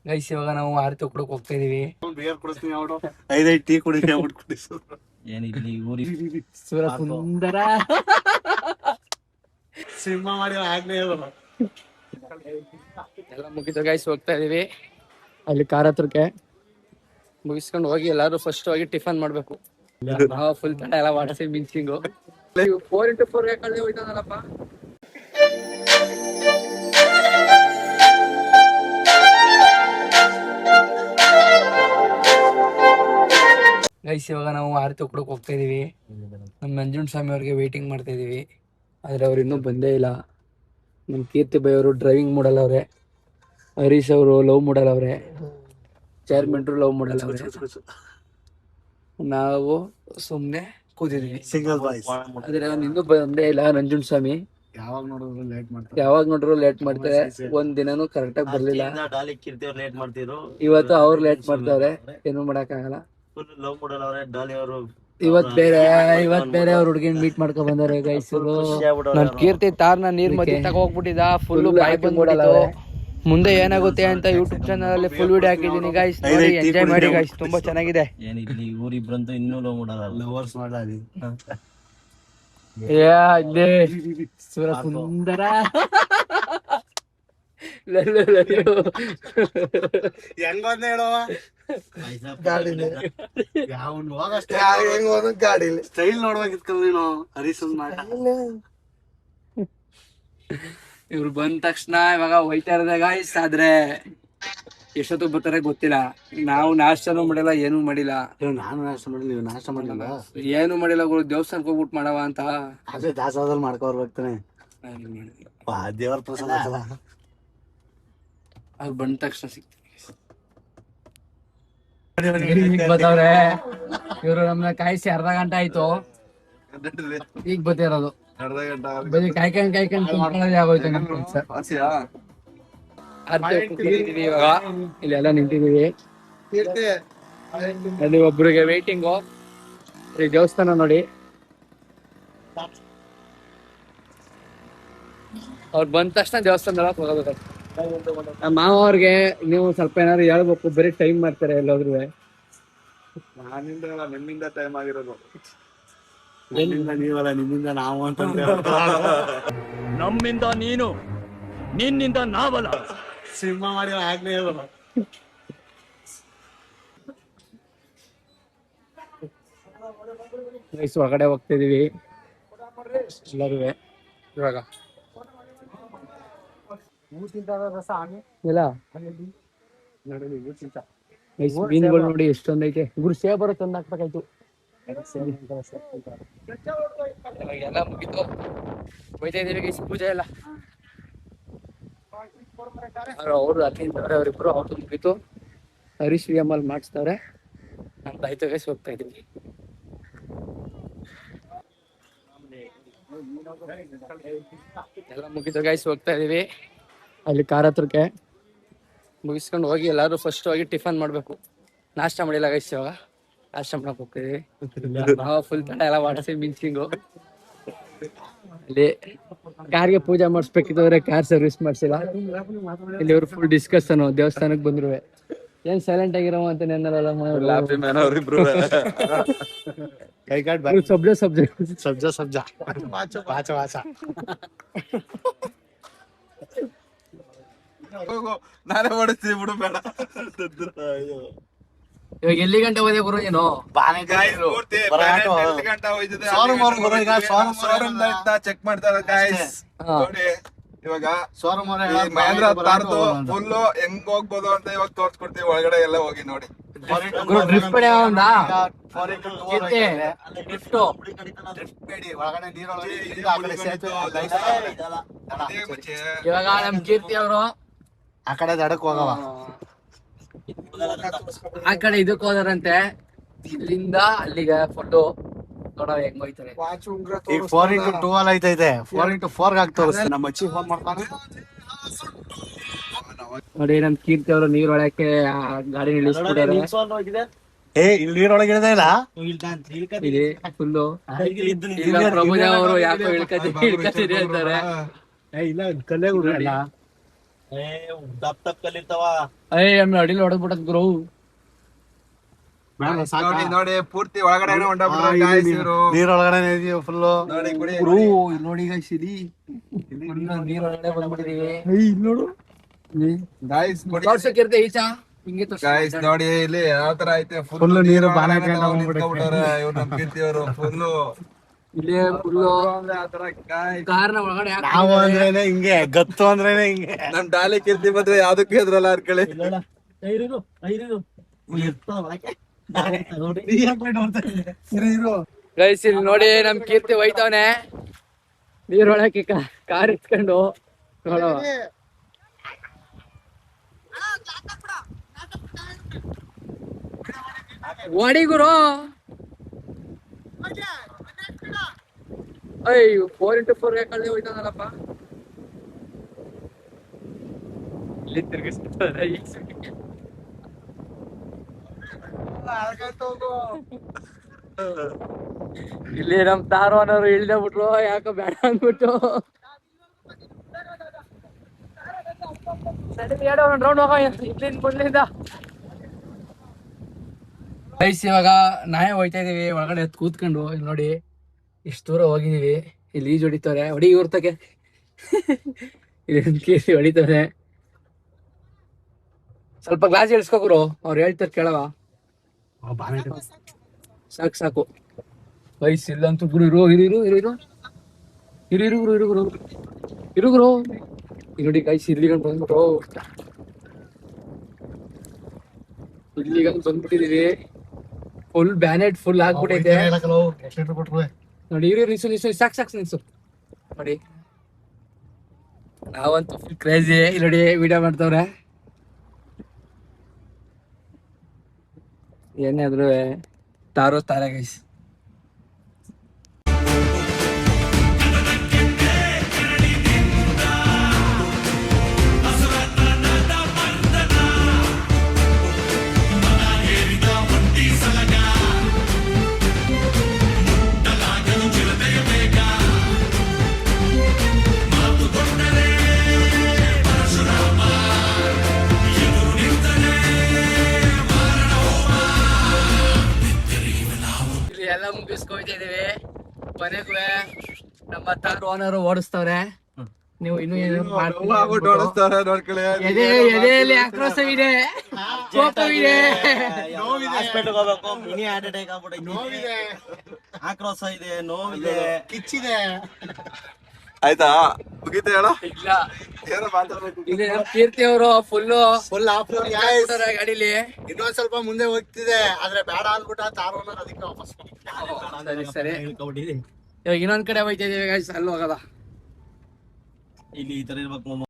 Guys ಇವಾಗ ನಾವು ಆರತಿ ಕೊಡಕ್ ಹೋಗ್ತಾ ಇದೀವಿ. ಐದೈದು ಟೀ ಕುಡಿ ಏನಿಲ್ಲಿ ಊರಿ ಸುರ ಸುಂದರ ಸಿನಿಮಾ ಮಾಡಿ ಆಗ್ನೇ ಎಲ್ಲ ಮುಗಿದ ಗೈಸ್ ಹೋಗ್ತಾ ಇದೀವಿ ಅಲ್ಲಿ ಕಾರ್ ಹತ್ರಕ್ಕೆ. ಮುಗಿಸ್ಕೊಂಡು ಹೋಗಿ ಎಲ್ಲಾರು ಫಸ್ಟ್ ಹೋಗಿ ಟಿಫನ್ ಮಾಡ್ಬೇಕು. ಫುಲ್ ತಡ ಎಲ್ಲ ವಾಟಸಿ ಮಿಂಚಿಂಗು 4x4 ಯಾಕಂದ್ರೆ ಹೋಯ್ತಾನಲ್ಲಪ್ಪ. ಗೈಸ್ ಇವಾಗ ನಾವು ಆರತಿ ಕೊಡಕ್ ಹೋಗ್ತಾ ಇದೀವಿ. ನಮ್ಮ ನಂಜುಂಡ ಸ್ವಾಮಿ ಅವ್ರಿಗೆ ವೇಟಿಂಗ್ ಮಾಡ್ತಾ ಇದೀವಿ. ಆದ್ರೆ ಅವ್ರು ಇನ್ನೂ ಬಂದೇ ಇಲ್ಲ. ನಮ್ಮ ಕೀರ್ತಿ ಬೈ ಅವರು ಡ್ರೈವಿಂಗ್ ಮಾಡಲ್ಲ ಅವ್ರೆ, ಹರೀಶ್ ಅವರು ಲವ್ ಮಾಡಲ್ಲ ಅವ್ರೆ, ಚೇರ್ಮನ್ರು ಲವ್ ಮಾಡಲ್ಲ ಅವ್ರೆ. ನಾವು ಸುಮ್ನೆ ಕೂತಿದೀವಿ ಸಿಂಗಲ್ ಬಾಯ್ಸ್. ಆದ್ರೆ ಅವ್ನು ಇನ್ನೂ ಬಂದೇ ಇಲ್ಲ ನಂಜುಂಡ ಸ್ವಾಮಿ. ಯಾವಾಗ ನೋಡಿದ್ರು ಲೇಟ್ ಮಾಡ್ತಾರೆ. ಒಂದ್ ದಿನನೂ ಕರೆಕ್ಟ್ ಆಗಿ ಬರ್ಲಿಲ್ಲ. ಡಾಲಿ ಕೀರ್ತಿ ಅವ್ರು ಲೇಟ್ ಮಾಡ್ತಿದ್ರು, ಇವತ್ತು ಅವ್ರು ಲೇಟ್ ಮಾಡ್ತಾವ್ರೆ, ಏನು ಮಾಡಕ್ ಆಗಲ್ಲ. ಫುಲ್ ಲವ್ ಮಾಡಲ್ಲ ಅವ್ರೆ ಡಾಲಿ ಅವರು. ಇವತ್ ಬೇರೆ ಅವ್ರ ಹುಡುಗಿನ ಮೀಟ್ ಮಾಡ್ಕೊಂಡ್ ಬಂದಾರೆ ಗೈಸ್. ನಮ್ ಕೀರ್ತಿ ತಾರ್ನ ನೀರ್ ಮಧ್ಯೆ ತಗೋಗ್ಬಿಟ್ಟಿದ, ಫುಲ್ ಬಾಯ್ ಬಂದ್ಬಿಟ್ಟಿತ್ತು. ಮುಂದೆ ಏನಾಗುತ್ತೆ ಅಂತ ಯೂಟ್ಯೂಬ್ ಚಾನಲ್ ಅಲ್ಲಿ ಫುಲ್ ವಿಡಿಯೋ ಹಾಕಿದೀನಿ ಗೈಸ್, ನೋಡಿ ಎಂಜಾಯ್ ಮಾಡಿ ಗೈಸ್, ತುಂಬಾ ಚೆನ್ನಾಗಿದೆ. ಏನಿಲ್ಲಿ ಊರಿಬ್ರಂತೂ ಇನ್ನೂ ಲವ್ ಮಾಡಲ್ಲ, ಲವರ್ಸ್ ಮಾಡಲಿ. ಸುರ ಸುಂದರ ಹೆಂಗ್ ಹೇಳುವ ಗಾಡಿ ಸ್ಟೈಲ್ ನೋಡ್ಬೇಕಿತ್ತು ನೀನು ಹರೀಶ್ ಮಾಡ. ಇವ್ರು ಬಂದ ತಕ್ಷಣ ಇವಾಗ ಹೋಯ್ತಾ ಇರೋದ ಗೈಸ್. ಆದ್ರೆ ಎಷ್ಟೊತ್ತು ಬರ್ತಾರೆ ಗೊತ್ತಿಲ್ಲ. ನಾವು ನಾಷ್ಟನೂ ಮಾಡಿಲ್ಲ, ಏನೂ ಮಾಡಿಲ್ಲ. ನಾನು ನಾಷ್ಟ ಮಾಡಿಲ್ಲ, ನೀವು ನಾಷ್ಟ ಮಾಡಿಲ್ಲ? ಏನು ಮಾಡಿಲ್ಲ ಗುರು, ದೇವಸ್ಥಾನಕ್ಕೆ ಹೋಗ್ಬಿಟ್ಟು ಮಾಡವ ಅಂತ. ಅದೇ ದಾಸವಾದಲ್ಲಿ ಮಾಡ್ಕೊರ್ಬೇಕಾನೆ, ದೇವರ ಪ್ರಸಾದ. ಅವ್ರು ಬಂದ ತಕ್ಷಣ ಸಿಗ್ತೀವಿ. ಬತ್ತವ್ರೆ ಇವ್ರು ನಮ್ನ ಕಾಯಿಸಿ ಅರ್ಧ ಗಂಟೆ ಆಯ್ತು, ಈಗ ಬತ್ತಿರೋದು. ಬರೀ ಕಾಯ್ಕೊಂಡ್ ಕುತ್ಕೊಳ್ಳೋದೇ ಆಗೋಯ್ತು ನಮ್ ಕೆಲ್ಸ. ಇವಾಗ ಇಲ್ಲೆಲ್ಲ ನಿಂತಿದೀವಿ. ಅಲ್ಲಿ ಒಬ್ರಿಗೆ ವೇಟಿಂಗು. ಈ ದೇವಸ್ಥಾನ ನೋಡಿ, ಅವ್ರು ಬಂದ ತಕ್ಷಣ ದೇವಸ್ಥಾನದ ಹೋಗಬೇಕು. ನಮ್ಮ ಮಾವ ಅವ್ರಿಗೆ ನೀವು ಸ್ವಲ್ಪ ಏನಾದ್ರು ಹೇಳ್ಬೇಕು, ಬರೀ ಟೈಮ್ ಮಾಡ್ತಾರೆ ಎಲ್ಲೋದ್ರು. ನಾನಿಂದ ನಿಮ್ಮಿಂದ ಟೈಮ್ ಆಗಿರೋದು, ನೀವಲ್ಲ ನಿಮ್ಮಿಂದ ನಾವು ಅಂತ. ನಮ್ಮಿಂದ ನೀನು, ನಿನ್ನಿಂದ ನಾವಲ್ಲ. ಸಿನಿಮಾ ಮಾಡಿ ಆಗ್ನೇ ಹೊರಗಡೆ ಹೋಗ್ತಿದೀವಿ ಎಲ್ಲರೂ. ಇವಾಗ ಮೀನುಗಳು ನೋಡಿ ಎಷ್ಟೊಂದೈತೆ. ಗುರು ಸೇಬರ ತಂದು ಹಾಕ್ಬೇಕಾಯ್ತು. ಎಲ್ಲ ಮುಗಿತು, ಹೋಯ್ತಾ ಇದೀವಿ ಪೂಜೆ ಎಲ್ಲ. ಅವ್ರು ಅಲ್ಲಿಂದವ್ರೆ, ಅವ್ರಿಬ್ರು ಅವ್ರದ್ದು ಮುಗೀತು. ಹರೀಶ್ ಅಲ್ಲಿ ಮಾಡಿಸ್ತಾರೆ, ನಮ್ದು ಆಯ್ತು ಗೈಸ್, ಹೋಗ್ತಾ ಇದೀವಿ. ಎಲ್ಲ ಮುಗಿತು ಗೈಸ್, ಹೋಗ್ತಾ ಇದೀವಿ ಅಲ್ಲಿ ಕಾರ್ ಹತ್ರಕ್ಕೆ. ಮುಗಿಸ್ಕೊಂಡು ಹೋಗಿ ಎಲ್ಲಾರು ಫಸ್ಟ್ ಹೋಗಿ ಟಿಫನ್ ಮಾಡ್ಬೇಕು. ನಾಷ್ಟ ಮಾಡಿಲ್ಲ ಗೈಸ್, ಇವಾಗ ನಾಷ್ಟ ಮಾಡಕ್ ಹೋಗ್ತಿದೀವಿ. ಫುಲ್ ತಡ ಎಲ್ಲ ವಾಟಸಿ ಮಿಂಚಿಂಗು. ಅಲ್ಲಿ ಕಾರ್ಗೆ ಪೂಜೆ ಮಾಡಿಸ್ಬೇಕಿದ್ರೆ ಕಾರ್ ಸರ್ವಿಸ್ ಮಾಡ್ಸಿಲ್ಲ. ಇಲ್ಲಿ ಅವ್ರು ಫುಲ್ ಡಿಸ್ಕಷನ್, ದೇವಸ್ಥಾನಕ್ಕೆ ಬಂದ್ರು. ಏನ್ ಸೈಲೆಂಟ್ ಆಗಿರೋ ಅಂತ ನೆನ್ನಲ್ಲ. ಸಬ್ಜಾ ನಾನೇ ಮಾಡಿಸ್ತೀನಿ ಬಿಡು, ಬೇಡ. ಇವಾಗ ಎಲ್ಲಿ ಗಂಟೆ ಹೋದೆ ಗುರು ನೀನು? ಚೆಕ್ ಮಾಡ್ತಾರೆ ಇವಾಗ ಮಹೇಂದ್ರ ತಾರ್ದು ಫುಲ್ ಹೆಂಗ್ ಹೋಗ್ಬೋದು ಅಂತ ಇವಾಗ ತೋರ್ಸ್ಕೊಡ್ತೀವಿ. ಒಳಗಡೆ ಎಲ್ಲ ಹೋಗಿ ನೋಡಿ. ಇವಾಗ ನಮ್ ಕೀರ್ತಿ ಅವರು ಆ ಕಡೆ ದಡಕ್ ಹೋಗವ, ಆ ಕಡೆ ಇದಕ್ ಹೋದಾರಂತೆ. ಇಲ್ಲಿಂದ ಅಲ್ಲಿಗೆ ಫೋಟೋ ನೋಡೋ ಹೆಂಗ್ ಹೋಯ್ತಾರೆ. ಈಗ 4x2 ಐತೈತೆ, 4x4 ಆಗ್ತದೆ. ನಮ್ಮ ಅಚ್ಚಿ ಫೋನ್ ಮಾಡ್ತಾನೆ ನೋಡಿ. ನಮ್ ಕೀರ್ತಿ ಅವರು ನೀರ್ ಒಳಕ್ಕೆ ಗಾಡಿ ನಿಲ್ಲಿಸ್ಬಿಟ್ಟಾರೆ. ಇಲ್ಲಿ ನೀರೊಳಗೆ ಇಳಿದೇ ಇಲ್ಲ. ಇದೆ ಫುಲ್ಲು. ಪ್ರಭುದೇವ ಅವರು ಯಾಕೋ ಇಳ್ಕತಿರಿ ಅಂತಾರೆ. ಇಲ್ಲ ಕಲ್ಲೆಗಳು ದಪ್ಪ ಕಲಿತಾವ. ಅಡಿಲಿ ಹೊಡೆದ್ಬಿಟ್ಟದ್ ಗುರು. ನೋಡಿ ನೋಡಿ ಪೂರ್ತಿ ಒಳಗಡೆ ಹೊಂಟೋಗ್ಬಿಟ್ರು ನೀರೊಳಗಡೆ ಇದೀವಿ ಫುಲ್. ನೋಡಿ ಕುಡಿ ಗುರು ನೋಡಿ guys, ಇಲ್ಲಿ ನೀರೊಳಗಡೆ ಬಂದ್ಬಿಟ್ಟಿದೀವಿ. ನೋಡು ಗಾಯ್ಸ್ ನೋಡಿ ತೋರ್ಸಕ್ಕಿರ್ತೆ ಈಚಾ ಹಿಂಗೆ ಗಾಯ್ಸ್ ನೋಡಿ ಇಲ್ಲಿ ಯಾವ ತರ ಐತೆ Full ನೀರು ಬಾನೆ ಹಾಕೊಂಡು ಇವ್ರು ನಮ್ ಕೀರ್ತಿಯವರು ಫುಲ್ಲು ಇಲ್ಲೇ ಫುಲ್ಲು ಕಾರ್ನ ಒಳಗಡೆ ನಾವು ಅಂದ್ರೇನೆ ಹಿಂಗೆ, ಗತ್ತು ಅಂದ್ರೇನೆ ಹಿಂಗೆ. ನಮ್ ಡಾಲಿ ಕೀರ್ತಿ ಬಂದ್ರೆ ಯಾವ್ದಕ್ಕೂ ಎದ್ರಲ್ಲ ಅನ್ಕೊಳ್ಳಿ. ಗೈಸ್ ಇಲ್ಲಿ ನೋಡಿ ನಮ್ ಕೀರ್ತಿ ಹೋಯ್ತವನೆ ನೀರೊಳಕ್ಕೆ ಕಾರ್ ಇಟ್ಕೊಂಡು ನೋಡೋ. ವಾಡಿ ಗುರು ಅಯ್ಯೋ 4x4 ಕಳ್ಳೆ ಹೋಯ್ತಾನಲ್ಲಪ್ಪ. ಇಲ್ಲಿ ತಿರ್ಗಿಸ್ತಾರೆ ಇಲ್ಲಿ ನಮ್ ತಾರು ಅನ್ನೋರು ಇಳ್ದೆ ಬಿಟ್ರು, ಯಾಕೋ ಬೇಡ ಅಂದ್ಬಿಟ್ಟು ರೌಂಡ್ ಹೋಗ ಇಲ್ಲಿಂದ ಕೊಡ್ಲಿಂದ. ಗೈಸ್ ಇವಾಗ ನಾವೇ ಹೋಯ್ತಾ ಇದೀವಿ ಒಳಗಡೆ ಎತ್ತು ಕೂತ್ಕೊಂಡು. ಇಲ್ಲಿ ನೋಡಿ ಇಷ್ಟು ದೂರ ಹೋಗಿದೀವಿ. ಇಲ್ಲಿ ಈಜು ಹೊಡಿತವ್ರೆ, ಹೊಡಿ ಇವ್ರತಕ್ಕೆ ಇಲ್ಲಿ ಕೀರ್ತಿ ಹೊಡಿತವ್ರೆ. ಸ್ವಲ್ಪ ಗ್ಲಾಸ್ ಇಳಿಸ್ಕೋಗ್ರು, ಅವ್ರು ಹೇಳ್ತಾರೆ ಕೇಳವ. ಸಾಕು ಸಾಕು ಗೈಸ್ ಇಲ್ಲಂತೂ ಗುರು ಇರು ಇರು ಇರು ಇರು ಇರು ಇರು ಗುರು ಇರು ಗುರು ಇರು ಗುರು. ಇಲ್ಲಿ ನೋಡಿ ಗೈಸ್ ಇಲ್ಲಿಗಂತ ಬಂದ್ಬಿಟ್ಟು ಇಲ್ಲಿಗಂತ ಬಂದ್ಬಿಟ್ಟಿದೀವಿ. ಫುಲ್ ಬ್ಯಾನೆಟ್ ಫುಲ್ ಆಗ್ಬಿಟ್ಟೈತೆ ನೋಡಿ. ಇರು ನಿಲ್ಸು ನಿಲ್ಸು, ಸಾಕು ಸಾಕು ನಿಲ್ಸು. ನೋಡಿ ನಾವಂತೂ ಫುಲ್ ಕ್ರೇಜಿ. ಇಲ್ಲಿ ನೋಡಿ ವಿಡಿಯೋ ಮಾಡ್ತವ್ರೆ. ಏನೇ ಆದ್ರೂ ತಾರೋ ತಾರೆ ಗೈಸ್. ಎಲ್ಲ ಮುಗಿಸ್ಕೊಯ್ತಾ ಇದೀವಿ. ಕೊನೆಗೂ ನಮ್ಮ ತಾರು ಓನರ್ ಓಡಿಸ್ತವ್ರೆ. ನೀವು ಇನ್ನೂ ಓಡಿಸ್ತಾರೆ ನೋಡ್ಕೊಳ್ಳಿ. ಎದೆಯಲ್ಲಿ ಆಕ್ರೋಶವಿದೆ, ಕೋಪವಿದೆ. ಹಾಸ್ಪಿಟಲ್ ಹೋಗ್ಬೇಕು, ಮಿನಿ ಹಾರ್ಟ್ ಅಟ್ಯಾಕ್ ಆಗ್ಬಿಟ್ಟೈತಿ. ಆಕ್ರೋಶ ಇದೆ, ನೋವಿದೆ, ಕಿಚ್ಚಿದೆ. ಆಯ್ತಾ ಮುಗೀತ ಹೇಳ ಇಲ್ಲ ಏನೋ ಮಾತಾಡ್ಬೇಕು. ಇಲ್ಲಿ ನಮ್ಮ ಕೀರ್ತಿ ಅವರು ಫುಲ್ ಆಫ್ ಗಾಡಿಲಿ. ಇನ್ನೊಂದ್ ಸ್ವಲ್ಪ ಮುಂದೆ ಹೋಗ್ತಿದೆ, ಆದ್ರೆ ಬೇಡ ಅಂದ್ಬಿಟ್ಟ ತಾರು ಅದಕ್ಕೆ ವಾಪಸ್. ಸರಿ ಸರಿ ಹೇಳ್ಕೊಬಿಟ್ಟಿದೆ. ಇವಾಗ ಇನ್ನೊಂದ್ ಕಡೆ ಹೋಯ್ತಾ ಇದೀವಿ guys, ಅಲ್ಲಿ ಹೋಗದ. ಇಲ್ಲಿ ಈ ತರ ಇರ್ಬೇಕು.